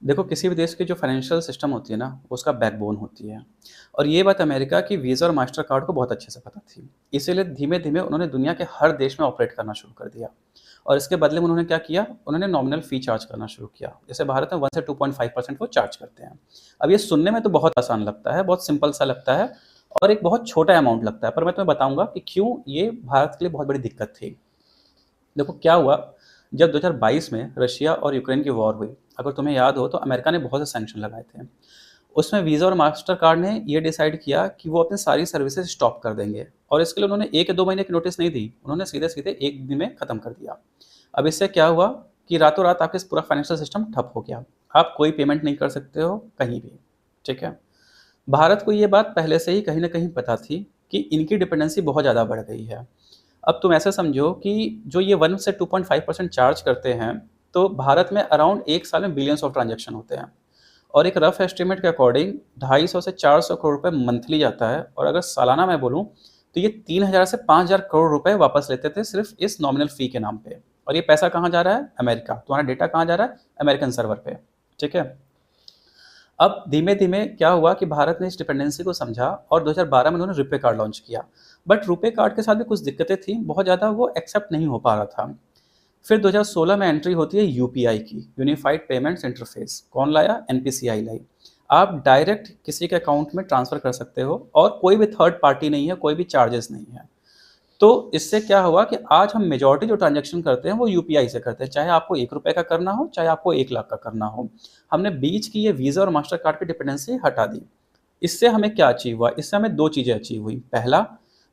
देखो, किसी भी देश की जो फाइनेंशियल सिस्टम होती है ना, वो उसका बैकबोन होती है। और ये बात अमेरिका की वीज़ा और मास्टर कार्ड को बहुत अच्छे से पता थी। इसीलिए धीमे-धीमे उन्होंने दुनिया के हर देश में ऑपरेट करना शुरू कर दिया। और इसके बदले में उन्होंने क्या किया, उन्होंने नॉमिनल फ़ी चार्ज करना शुरू किया। जैसे भारत में 1 से 2.5% वो चार्ज करते हैं। अब ये सुनने में तो बहुत आसान लगता है, बहुत सिंपल सा लगता है और एक बहुत छोटा अमाउंट लगता है, पर मैं तुम्हें बताऊँगा कि क्यों ये भारत के लिए बहुत बड़ी दिक्कत थी। देखो क्या हुआ, जब 2022 में रशिया और यूक्रेन की वॉर हुई, अगर तुम्हें याद हो तो अमेरिका ने बहुत से सैंक्शन लगाए थे। उसमें वीज़ा और मास्टर कार्ड ने ये डिसाइड किया कि वो अपनी सारी सर्विसेज स्टॉप कर देंगे और इसके लिए उन्होंने 1 या 2 महीने की नोटिस नहीं दी, उन्होंने सीधे-सीधे 1 दिन में खत्म कर दिया। अब इससे क्या हुआ कि रातों-रात आपका पूरा फाइनेंशियल सिस्टम ठप हो गया। आप कोई पेमेंट नहीं कर सकते हो कहीं भी, ठीक है? भारत को ये बात पहले से ही कहीं न कहीं पता थी कि इनकी डिपेंडेंसी बहुत ज़्यादा बढ़ गई है। अब तुम ऐसा समझो कि जो ये 1 से 2.5% चार्ज करते हैं, तो भारत में अराउंड 1 साल में बिलियंस ऑफ ट्रांज़ैक्शन होते हैं और एक रफ एस्टीमेट के अकॉर्डिंग 250 से 400 करोड़ रुपए मंथली जाता है और अगर सालाना मैं बोलूँ, तो ये 3000 से 5000 करोड़ रुपए वापस लेते थे सिर्फ़ इस नॉमिनल फ़ी के नाम पे। और ये पैसा कहाँ जा रहा है? अमेरिका। तुम्हारा डेटा कहाँ जा रहा है? अमेरिकन सर्वर पे, ठीक है? अब धीमे-धीमे क्या हुआ कि भारत ने इस डिपेंडेंसी को समझा और 2012 में उन्होंने रुपे कार्ड लॉन्च किया। बट रुपे कार्ड के साथ भी कुछ दिक्कतें थी, बहुत ज़्यादा वो एक्सेप्ट नहीं हो पा रहा था। फिर 2016 में एंट्री होती है यूपीआई की, यूनिफाइड पेमेंट्स इंटरफेस। कौन लाया? एनपीसीआई लाई। आप डायरेक्ट किसी के अकाउंट में ट्रांसफ़र कर सकते हो और कोई भी थर्ड पार्टी नहीं है, कोई भी चार्जेस नहीं है। तो इससे क्या हुआ कि आज हम मेजॉरिटी जो ट्रांजैक्शन करते हैं वो यूपीआई से करते हैं, चाहे आपको ₹1 का करना हो, चाहे आपको 1 लाख का करना हो। हमने बीच की ये वीज़ा और मास्टर कार्ड की डिपेंडेंसी हटा दी। इससे हमें क्या अचीव हुआ? इससे हमें 2 चीज़ें अचीव हुई। पहला,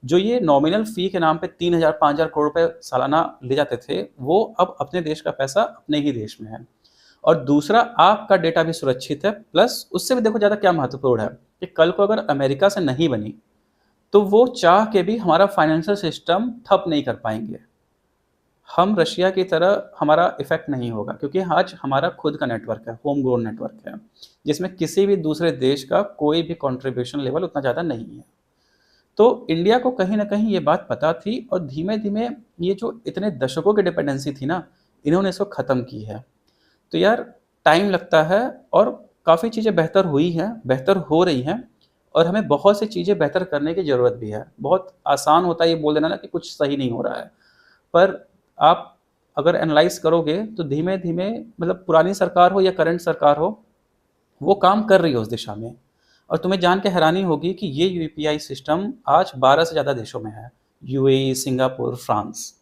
जो ये नॉमिनल फ़ी के नाम पे 3000 5000 करोड़ रुपए सालाना ले जाते थे, वो अब अपने देश का पैसा अपने ही देश में है। और दूसरा, आपका डेटा भी सुरक्षित है, प्लस उससे भी देखो ज़्यादा क्या महत्वपूर्ण है कि कल को अगर अमेरिका से नहीं बनी, तो वो चाह के भी हमारा फाइनेंशियल सिस्टम ठप नहीं कर पाएँगे। हम रशिया की तरह हमारा इफ़ेक्ट नहीं होगा क्योंकि आज हमारा खुद का नेटवर्क है, होम ग्रोन नेटवर्क है, जिसमें किसी भी दूसरे देश का कोई भी कंट्रीब्यूशन लेवल उतना ज़्यादा नहीं है। तो इंडिया को कहीं न कहीं ये बात पता थी और धीमे-धीमे ये जो इतने दशकों की डिपेंडेंसी थी ना, इन्होंने इसको ख़त्म की है। तो यार, टाइम लगता है और काफ़ी चीज़ें बेहतर हुई हैं, बेहतर हो रही हैं और हमें बहुत सी चीज़ें बेहतर करने की ज़रूरत भी है। बहुत आसान होता है ये बोल देना ना कि कुछ सही नहीं हो रहा है, पर आप अगर एनालाइज़ करोगे तो धीमे-धीमे मतलब पुरानी सरकार हो या करंट सरकार हो, वो काम कर रही है उस दिशा में। और तुम्हें जान के हैरानी होगी कि ये यूपीआई सिस्टम आज 12 से ज़्यादा देशों में है। UAE, Singapore, France.